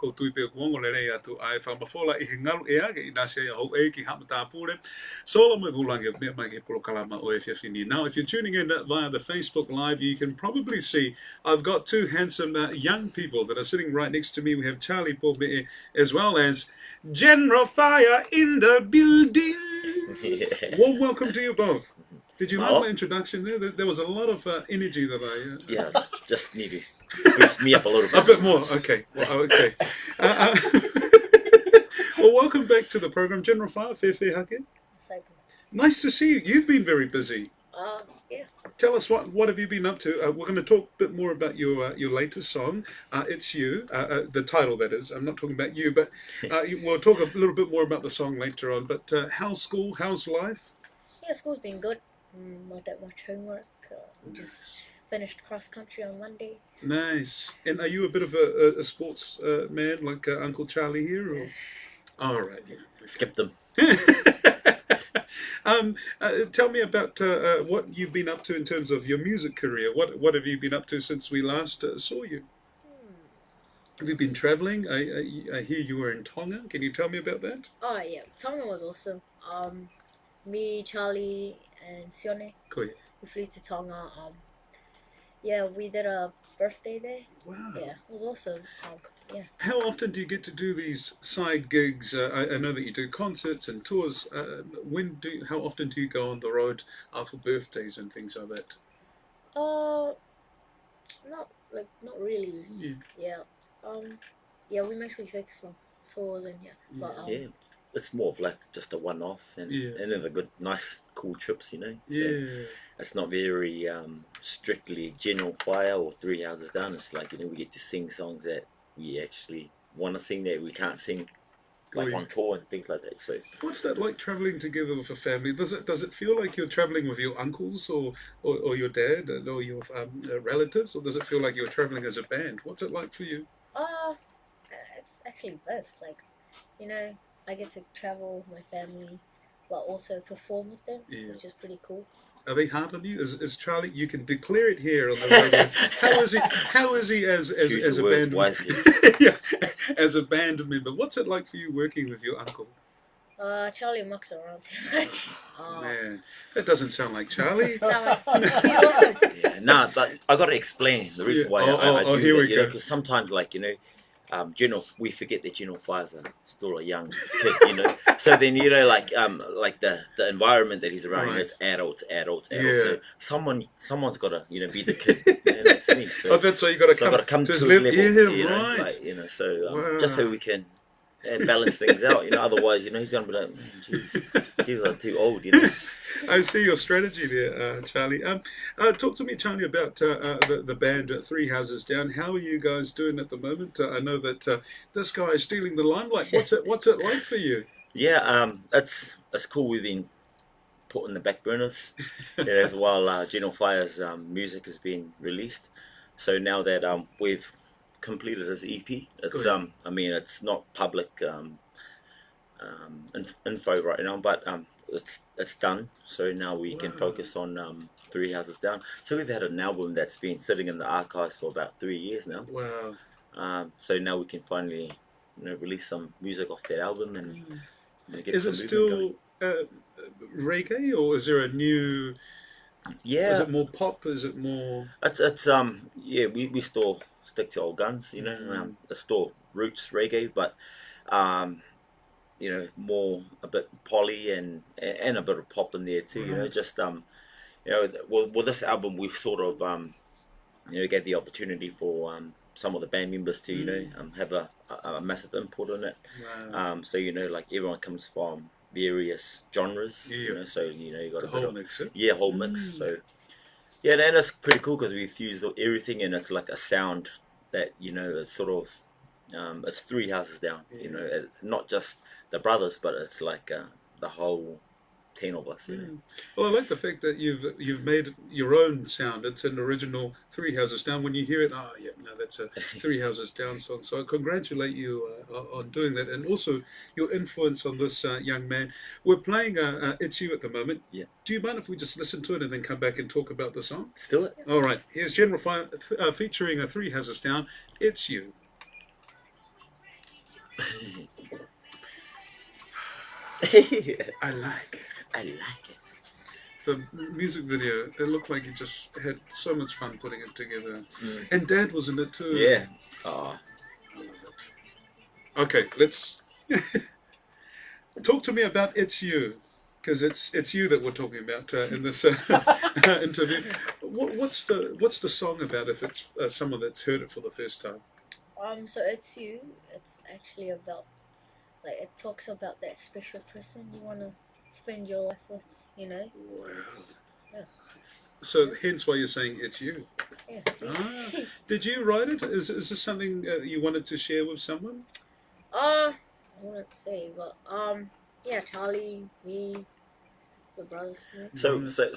ko tui pe kuongo le rei atu ai whamafola I he ngaru e ake I nasi a ho e ki hamata pūre. Solo me vulangi me mai ke polo kalama o e whiawhini. Now, if you're tuning in via the Facebook Live, you can probably see I've got two handsome young people that are sitting right next to me. We have Charlie Pobe as well as General Fiyah in the building. Well, welcome to you both. Did you like my introduction there? There was a lot of energy that I... Yeah, just need to boost me up a little bit. A bit more, okay. Well, okay. Well, welcome back to the program. General Fiyah, Fetu'u hake. Nice to see you. You've been very busy. Yeah. Tell us what have you been up to? We're going to talk a bit more about your latest song, It's You, the title that is. I'm not talking about you, but we'll talk a little bit more about the song later on. But how's school? How's life? Yeah, school's been good. Not that much homework. Just finished cross country on Monday. Nice. And are you a bit of a sports man like Uncle Charlie here? Or? All right. Skip them. Tell me about what you've been up to in terms of your music career. What have you been up to since we last saw you? Have you been traveling? I hear you were in Tonga. Can you tell me about that? Oh yeah, Tonga was awesome. Me, Charlie, and Sione. Cool. We flew to Tonga. Yeah, we did a birthday there. Wow. Yeah, it was awesome. Yeah. How often do you get to do these side gigs? I know that you do concerts and tours. How often do you go on the road for birthdays and things like that? Not really. Yeah. Yeah, we mostly fix some tours and but yeah, it's more of like just a one-off and then the good, nice, cool trips, you know. So yeah. It's not very strictly General Fiyah or Three Houses Down. It's like, you know, we get to sing songs that we actually want to sing that we can't sing like on tour and things like that. So what's that like traveling together with a family? Does it feel like you're traveling with your uncles or your dad or your relatives, or does it feel like you're traveling as a band? What's it like for you? It's actually both. Like, you know, I get to travel with my family but also perform with them, which is pretty cool. Are they hard on you? Is Charlie? You can declare it here on the radio. How is he as a band? Yeah, as a band member. What's it like for you working with your uncle? Charlie mucks around too much. Man, that doesn't sound like Charlie. No, he's awesome. Yeah, but I got to explain the reason why I do here that. We go. Because sometimes, like, you know, we forget that General Fiyah's still a young kid, you know. So then, you know, like the environment that he's around, you know, it's adults. So someone's got to, you know, be the kid. You know, that's me. So, that's why you got to come to his level. Yeah, you know, right. Like, you know, so just so we can balance things out, you know. Otherwise, you know, he's gonna be like, jeez, these are too old, you know. I see your strategy there, Charlie. Talk to me, Charlie, about the band Three Houses Down. How are you guys doing at the moment? I know that this guy is stealing the limelight. What's it like for you? Yeah, it's cool. We've been put on the back burners as while General Fiyah's music has been released. So now that we've completed his EP, it's I mean, it's not public info right now, but it's done. So now we can focus on Three Houses Down. So we've had an album that's been sitting in the archives for about 3 years now. Wow. So now we can finally, you know, release some music off that album and you know, get is some it still reggae, or is there a new? Yeah. Is it more pop? Is it more? It's yeah, we still stick to old guns, you know. It's still roots reggae, but you know, more a bit poly and a bit of pop in there too. You know, just you know, with this album we've sort of you know, gave the opportunity for some of the band members to you know have a massive input on it. Wow. So you know, like everyone comes from various genres, you know, so you know, you got a bit whole of mix, whole mix. So yeah, and it's pretty cool because we fused everything, and it's like a sound that, you know, it's sort of it's Three Houses Down, you know, not just the brothers, but it's like the whole 10 of us, you know. Well, I like the fact that you've made your own sound. It's an original Three Houses Down. When you hear it, oh yeah, no, that's a Three Houses Down song. So I congratulate you on doing that, and also your influence on this young man. We're playing It's You at the moment. Yeah. Do you mind if we just listen to it and then come back and talk about the song? Let's do it. All right. Here's General Fiyah featuring Three Houses Down. It's You. I like it. the music video. It looked like you just had so much fun putting it together. And Dad was in it too. Yeah. I love it. Okay, let's talk to me about It's You, because it's you that we're talking about in this interview. What's the song about? If it's someone that's heard it for the first time. So It's You. It's actually about, like, it talks about that special person you want to spend your life with, you know. Wow. Yeah. So hence why you're saying it's you. Yeah, it's you. Did you write it? Is this something you wanted to share with someone? I wouldn't say, but yeah, Charlie, me, the brothers. You know? So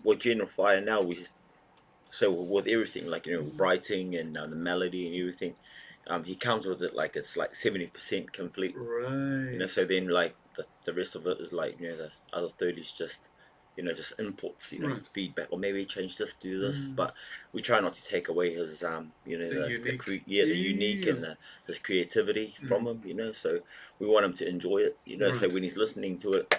with General Fiyah now with everything, like, you know, writing and the melody and everything, he comes with it like it's like 70% complete. Right. You know, so then like the rest of it is like, you know, the other 30 is just, you know, just inputs, you know, Right. feedback, or maybe change this, do this, but we try not to take away his you know, the unique and his creativity from him, you know. So we want him to enjoy it, you know. So when he's listening to it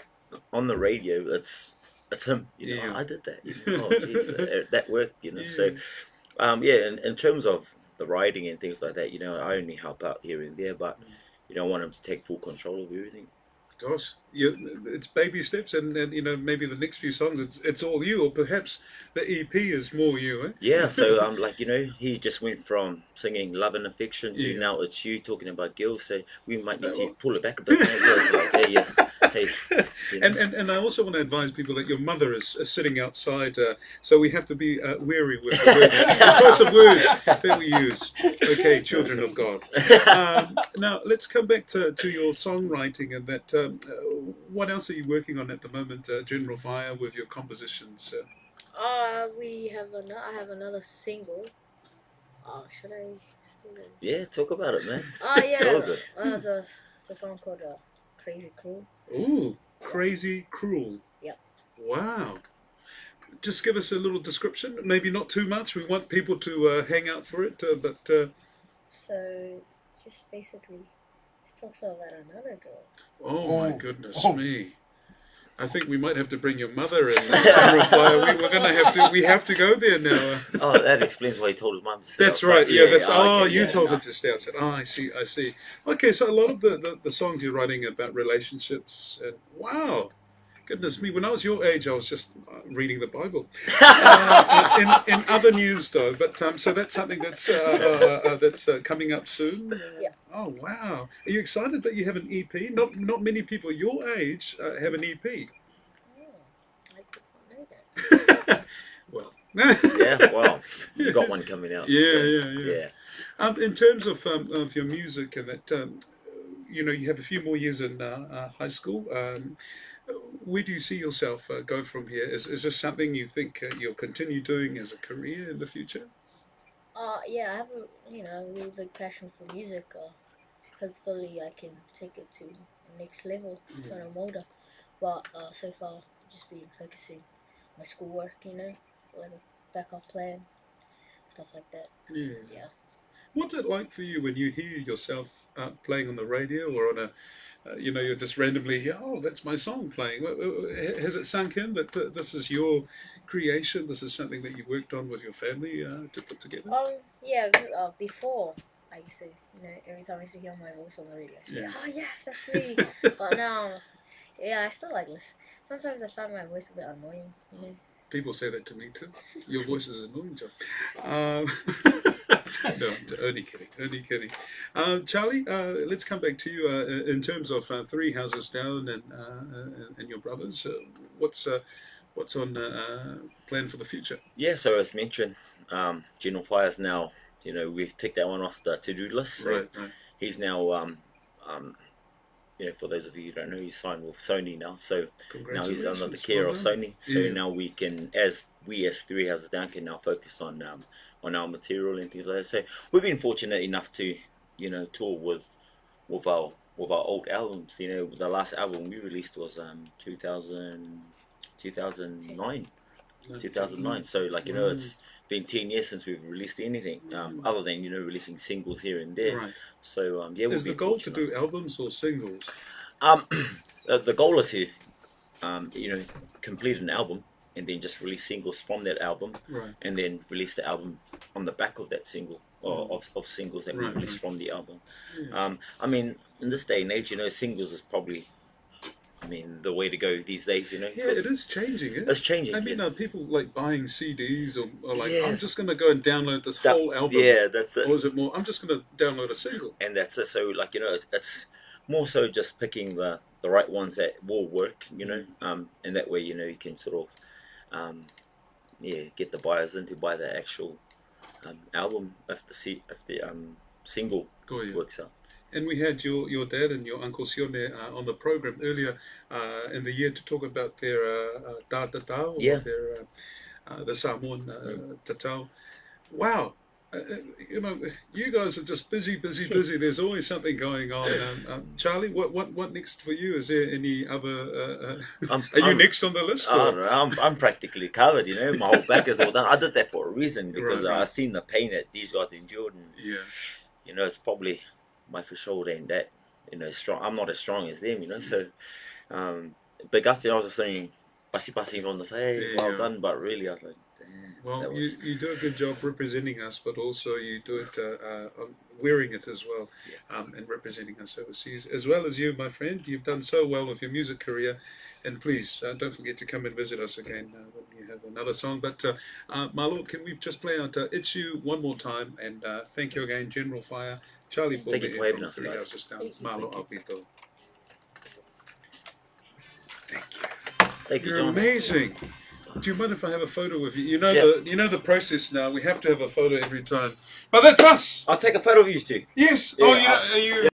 on the radio, it's him, you know. Oh, I did that, you know. Oh, geez, that worked, you know. So yeah, in terms of the writing and things like that, you know, I only help out here and there, but you know, I want him to take full control of everything. Gosh, it's baby steps, and you know, maybe the next few songs it's all you, or perhaps the EP is more you, eh? Yeah, so like, you know, he just went from singing Love and Affection to now It's You, talking about girls. So we might need to pull it back a bit. Like, hey, you know. And I also want to advise people that your mother is sitting outside, so we have to be wary with the choice of words that we use. Okay, children of God. Now let's come back to your songwriting and that. What else are you working on at the moment, General Fiyah, with your compositions? I have another single. Should I say that? Yeah, talk about it, man. Yeah. It's all good. It's a song called Crazy Cruel. Ooh, Crazy Cruel. Yep. Wow. Just give us a little description. Maybe not too much. We want people to hang out for it, but. So, just basically, it talks about another girl. Oh my goodness me! I think we might have to bring your mother in. We have to go there now. Oh, that explains why he told his mum to stay That's outside. right. Yeah, that's. Okay, you told her to stay outside. Oh, I see. I see. Okay, so a lot of the songs you're writing about relationships. And wow, goodness me! When I was your age, I was just reading the Bible. In other news, though, but so that's something that's coming up soon. Yeah. Oh wow! Are you excited that you have an EP? Not many people your age have an EP. Oh, I did not know that. Well. Yeah, well, you got one coming out. Yeah. In terms of your music and that, you know, you have a few more years in high school. Where do you see yourself go from here? Is this something you think you'll continue doing as a career in the future? Yeah, I have a really big passion for music. Hopefully, I can take it to the next level when I'm older. But so far, I've just been focusing on my schoolwork, you know, like a backup plan, stuff like that. Yeah. What's it like for you when you hear yourself playing on the radio or on a, you're just randomly, oh, that's my song playing. Has it sunk in that this is your creation? This is something that you worked on with your family to put together? Yeah. Before I used to, every time I used to hear my voice on the radio, I used to be, oh yes, that's me. But now, I still like listen. Sometimes I find my voice a bit annoying, you know. People say that to me too. Your voice is annoying, John. No, only kidding. Charlie, let's come back to you. In terms of Three Houses Down and your brothers, what's on plan for the future? Yeah, so as mentioned, General Fiyah's now, we've ticked that one off the to-do list. So right. He's now, for those of you who don't know, he's signed with Sony now. So now he's under the care of Sony. So now we can, as Three Houses Down, can now focus on our material and things like that. So we've been fortunate enough to, tour with our old albums. The last album we released was 2009. 2009. So like it's been 10 years since we've released anything, other than releasing singles here and there. Right. So yeah, Is the goal to do albums or singles? The goal is to complete an album and then just release singles from that album, Right. and then release the album on the back of that single, or of singles that we Right, released right. from the album. Yeah. I mean, in this day and age, singles is probably, the way to go these days. Yeah, it is changing. It's changing. I mean, people like buying CDs or like, Yes. I'm just going to go and download this whole album. Yeah, that's it. Or is it more, I'm just going to download a single? And that's it. So like it's more so just picking the right ones that will work. And that way you can sort of get the buyers in to buy the actual album if the single works out. And we had your dad and your uncle Sione on the program earlier in the year to talk about their tā tatau, Yeah. or their the Samoan tatau. Wow. You guys are just busy. There's always something going on. Charlie, what next for you? Is there any other? Are you next on the list? Oh, no, I'm practically covered. My whole back is all done. I did that for a reason, because Right. I've seen the pain that these guys endured, and Yeah. it's probably my for shoulder ain't that strong. I'm not as strong as them, So, but after I was just saying, pasi from the say, well done, but really I was like, damn. Well, you do a good job representing us, but also you do it wearing it as well, and representing us overseas, as well as you, my friend. You've done so well with your music career, and please don't forget to come and visit us again when you have another song. But my lord, can we just play out It's You one more time, and thank you again, General Fiyah. Charlie, Thank you for having us, Three guys. Houses Down. Thank you. Malo Alpito. Thank you. Thank you, You're John. amazing. Do you mind if I have a photo with you? Yeah. You know the process now. We have to have a photo every time. But that's us. I'll take a photo of you too. Yes. Yeah, Oh, you know, are you?